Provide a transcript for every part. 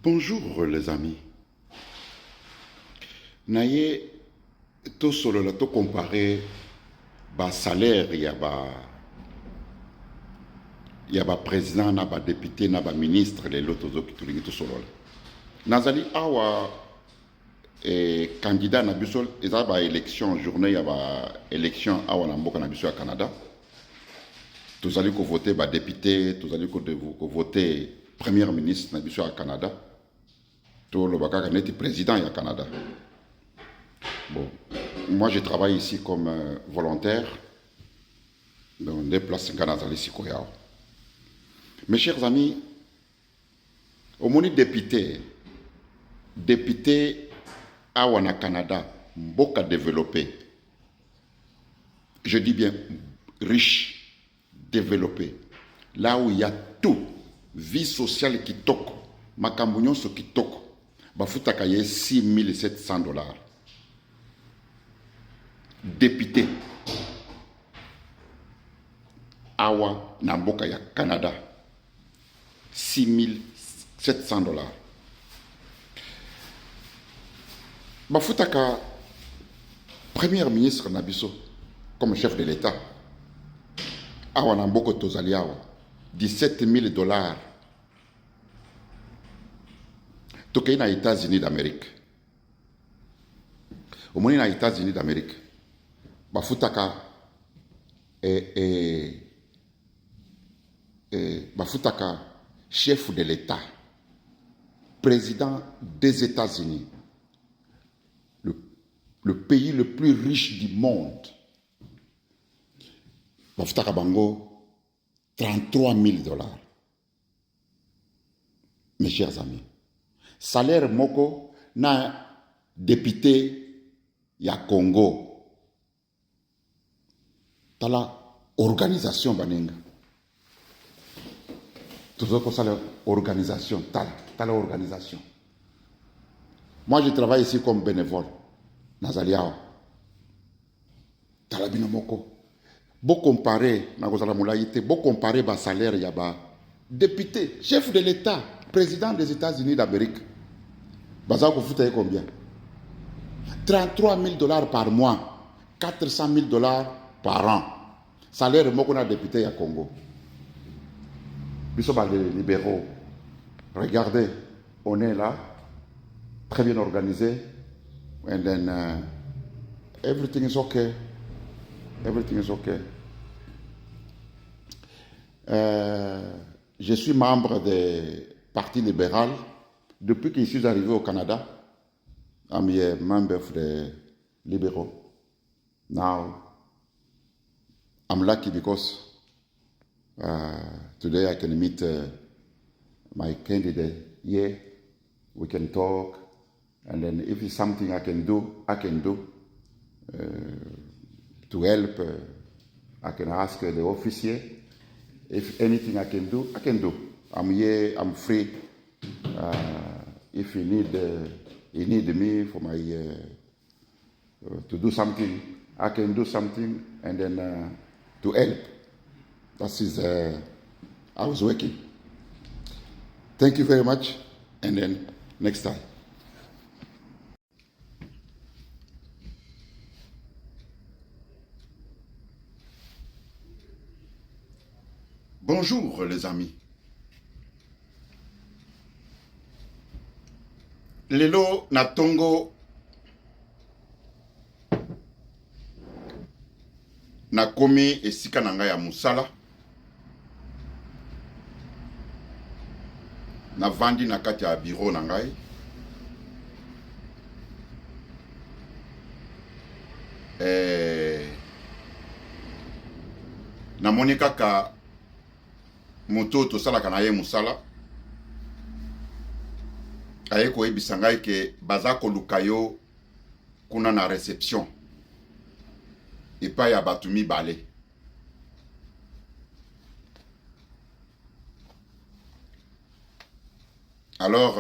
Bonjour les amis. Naye to solo la to comparer ba salaire ya ba président na ba député na ba ministre les loto zo kitulingi to solo. Nazali awa candidat na biso eza ba élection journée ya ba élection awa na mboka na biso ya Canada. Tozali ko voter ba député, tozali ko voter premier ministre na biso ya Canada. Tout le bagage n'est président du Canada. Bon, moi je travaille ici comme volontaire dans des places Ganazali Sikoyao. Mes chers amis, au moni député Awana Canada, beaucoup développé. Je dis bien riche, développé. Là où il y a tout, vie sociale qui toque, makambunyon ce qui toque. Bafuta kaye $6,700. Député Awa Namboka ya Canada $6,700. Bafuta ka premier ministre Nabiso comme chef de l'État Awa Namboko Tozali Awa $17,000. Toké na États-Unis d'Amérique. Au moins na États-Unis d'Amérique. Bafutaka Bafutaka chef de l'État, président des États-Unis, le pays le plus riche du monde. Bafutaka bango $33,000. Mes chers amis. Salaire moko na député ya Congo. Tala organisation baninga. Toujours comme ça l'organisation, tala organisation. Moi je travaille ici comme bénévole. Nazaliao. Tala binomoko. Beau comparer na kozala mulaite, beau comparer ba salaire ya ba député, chef de l'État, président des États-Unis d'Amérique. Baza ko futa combien? $33,000 par mois, $400,000 par an. Salaire moko na député à Congo. Bisoba les libéraux. Regardez, on est là, très bien organisé, and then everything is okay. Everything is okay. Je suis membre du Parti libéral. Depuis que je suis arrivé au Canada, I'm a member of the Liberals. Now, I'm lucky because today I can meet my candidate here. We can talk, and then if it's something I can do, I can do. To help, I can ask the officier. If anything I can do, I can do. I'm here, I'm free. If you need me for my to do something, I can do something, and then to help. That is I was working. Thank you very much, and then next time. Bonjour les amis. Lelo na tongo na komi esika na ngai ya musala na vandi na kati ya bureau na ngai na moni kaka moto tosalaka na ye musala aye koyebisa ngai ke baza koluka yo kuna na réception epai ya bato mibale. Alors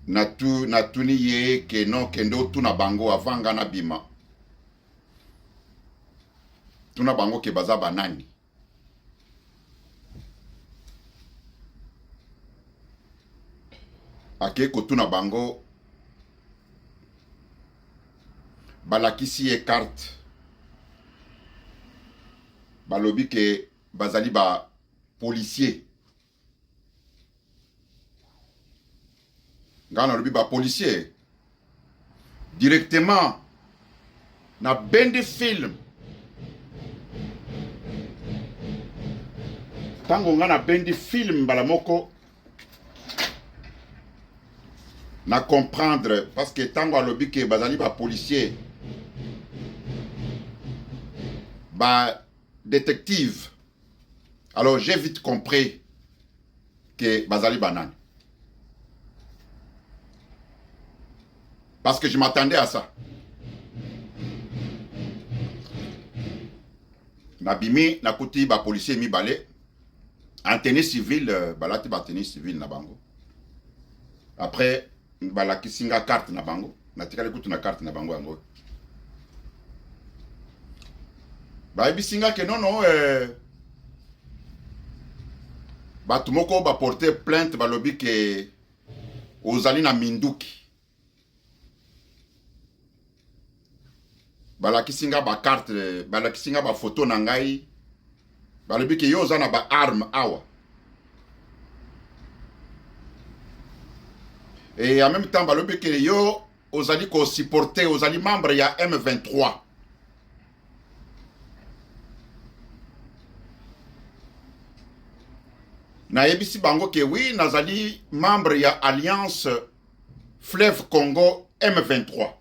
natuni ye ke non kendo tuna bango avanga na bima. Tuna bango ke baza banani. ake kotuna bango balakisi e carte balobi ke bazali ba policier ngana lobi ba policier directement na bendi film tango ngana bendi film bala moko na comprendre parce que tango alobi ke bazali ba policier ba détective, alors j'ai vite compris que bazali banane parce que je m'attendais à ça. Nabimi nakuti ba policier mi balé en tenue civile balati ba tenue civile na bango. Après balaki singa carte na bango, natikali kutu na carte na bango yango. Ba bisinga ke non batu moko ba porter plainte balobi ke ozali na minduki. Balaki singa ba carte, balaki singa ba photo na ngai. Balobi ke yo ozana ba arme awa. Et en même temps balobi ke yo ozali ko supporter, ozali membre ya M23. Na yebisi bango ke oui, nazali membre ya Alliance Fleuve Congo M23.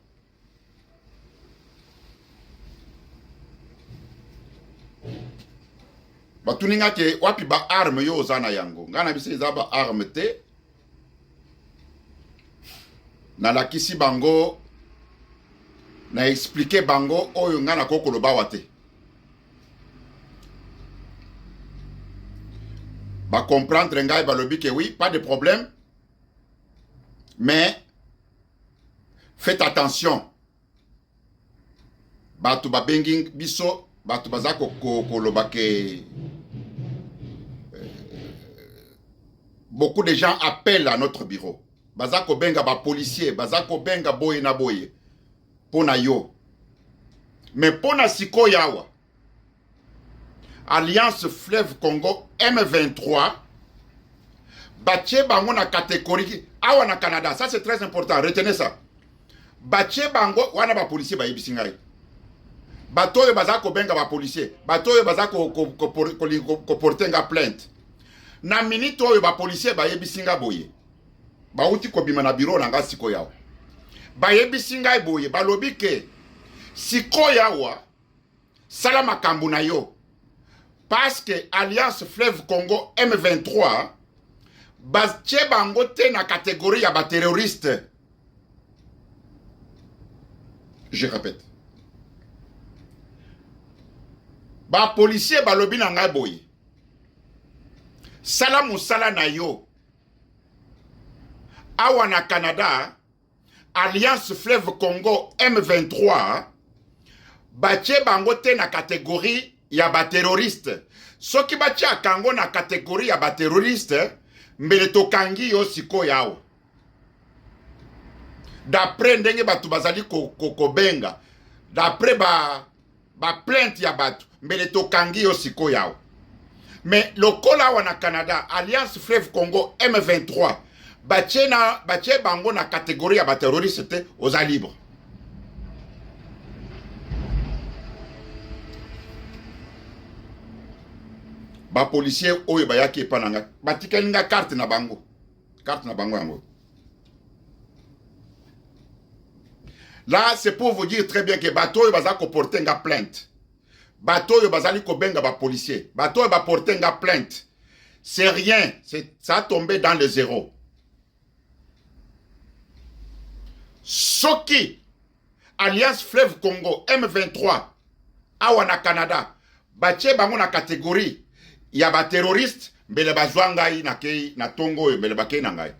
Batuninga ke wapi ba arme yo ozana yango. Ngana bisi za ba arme te. Na lakisi bango na expliquer bango oyo ngana kokolo ba wate. Ba comprendre ngai balobi que oui, pas de problème. Mais faites attention. Batu ba benging biso, batu bazako koloba ke beaucoup de gens appellent à notre bureau. Bazako benga ba policier, bazako benga boye na boye. Pona yo. Mais pona siko yawa. Alliance Fleuve Congo M23 Bache bango na catégorie awa na Canada, ça c'est très important, retenez ça. Bache bango wana ba policier ba yebisi ngai. Bato yo bazako benga ba policier, bato yo bazako ko porter nga plainte. Na minute oyo ba policier ba yebisi nga boye. Ba uti ko bima na bureau na nga siko yawa. Ba yebisi ngai boye, ba lobi ke siko yawa sala makambo na yo. Parce que Alliance Fleuve Congo M23 bache bango te na catégorie ya ba terroriste. Je répète. Ba policier ba lobi na ngai boye. Sala musala na yo. Awa na Canada, Alliance Fleuve Congo M23 bache bango te na catégorie ya ba terroriste. Soki bache akango na catégorie ya ba terroriste, mbele tokangi yo siko yao. D'après ndenge batu bazali ko benga, d'après ba plainte ya batu, mbele tokangi yo siko yao. Mais lokola wana Canada, Alliance Fleuve Congo M23, bache bango na catégorie ya ba terroriste te, oza libre. Ba policier oyo bayaki epananga batikelinga carte na bango yango. Là c'est pour vous dire très bien que bato oyo baza ko porter nga plainte, bato oyo bazali ko benga ba policier, bato oyo ba porter nga plainte, c'est rien, ça a tombé dans le zéro. Soki Alliance Fleuve Congo M23 awa na Canada bache bango na catégorie ya ba terroriste, mbele bazwa ngai na kei na tongo mbele bakei na ngai.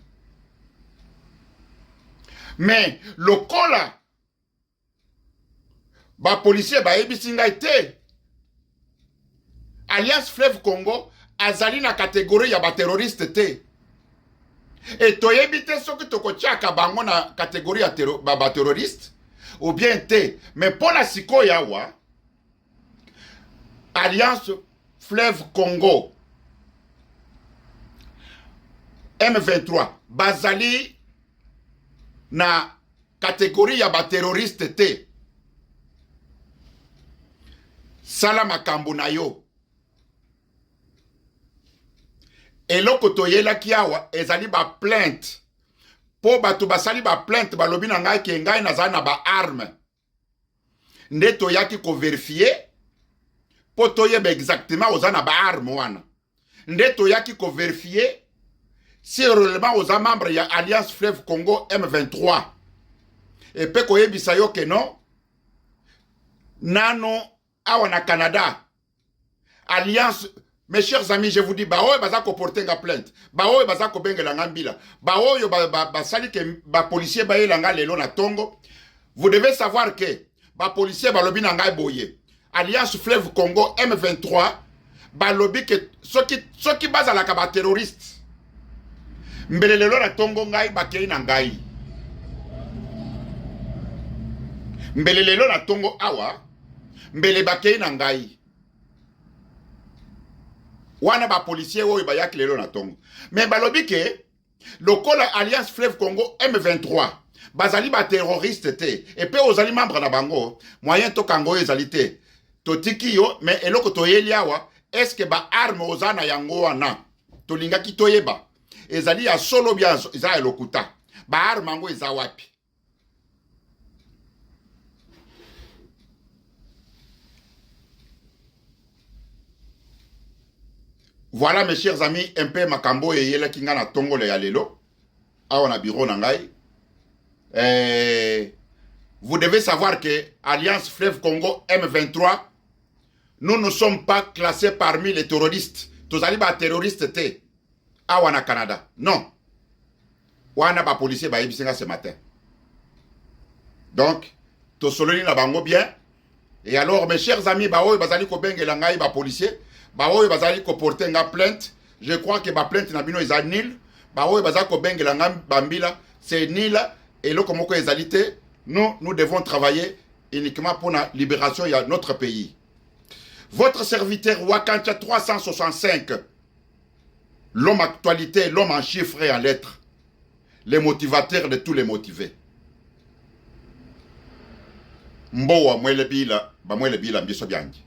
Mais lokola ba policier ba yebisi ngai te, Alliance Fleuve Congo azali na catégorie ya ba terroriste te. Et toyebi te soki tokotiaka bango na catégorie ya terroriste ou bien te. Mais pour la siko yawa, Alliance Fleuve Congo, M23, bazali na catégorie ya terroriste te. Sala makambo na yo. Eloko toyelaki awa ezali ba plainte. Po bato basali ba plainte balobi na ngai ke ngai nazali na ba arme. Nde toyaki ko vérifier po toyeba exactement oza na ba arme wana. Nde toyaki ko vérifier si réellement oza membre ya Alliance Fleuve Congo M23. Et pe koyebisa yo ke non nano awa na Canada Alliance. Mes chers amis, je vous dis, baoye baza ko porter nga plainte, baoye baza ko bengela ngambila, baoye basali ke ba policier baye langa lelo na tongo. Vous devez savoir que ba policier balobi na ngai boye. Alliance Fleuve Congo M23 balobi ke soki bazala ka ba terroriste. Mbele lelo na tongo ngai bakei na ngai. Mbele lelo na tongo awa, mbele bakei na ngai. Wana ba policier wo bayaki lelo na tongo. Mais balobi ke lokola Alliance Fleuve Congo M23 bazali ba terroriste te et pe ozali membre na bango moyen to kango ezali te totiki yo. Mais eloko toyeli awa est-ce que ba arme ozana yango wana tolinga ki toyeba ezali ya solo bien eza elokuta ba arme yango eza wapi? Voilà mes chers amis, un peu makambo et yela kinga na tongo le yalelo. Awa na bureau na ngai. Vous devez savoir que Alliance Fleuve Congo M23, nous ne sommes pas classés parmi les terroristes. Tous ali ba terroristes te. Awa na Canada. Non. Wana ba policier ba yebisinga ce matin. Donc, to soloni na bango bien. Et alors mes chers amis, ba oy bazali ko bengela ngai ba policier. Ba oyo bazali ko porter nga plainte. Je crois que ba plainte na bino eza nil. Ba oyo bazali ko bengela nga bambila, c'est nil. Et loko moko ezalité, nous devons travailler uniquement pour la libération de notre pays. Votre serviteur Wakancha 365, l'homme actualité, l'homme en chiffres et en lettres, les motivateurs de tous les motivés. Mbowa mwele bila, ba mwele bila mbiso byangi.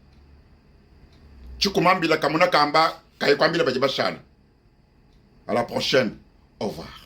Chukumambila kamuna kamba, kayekwambila bajibashana. À la prochaine. Au revoir.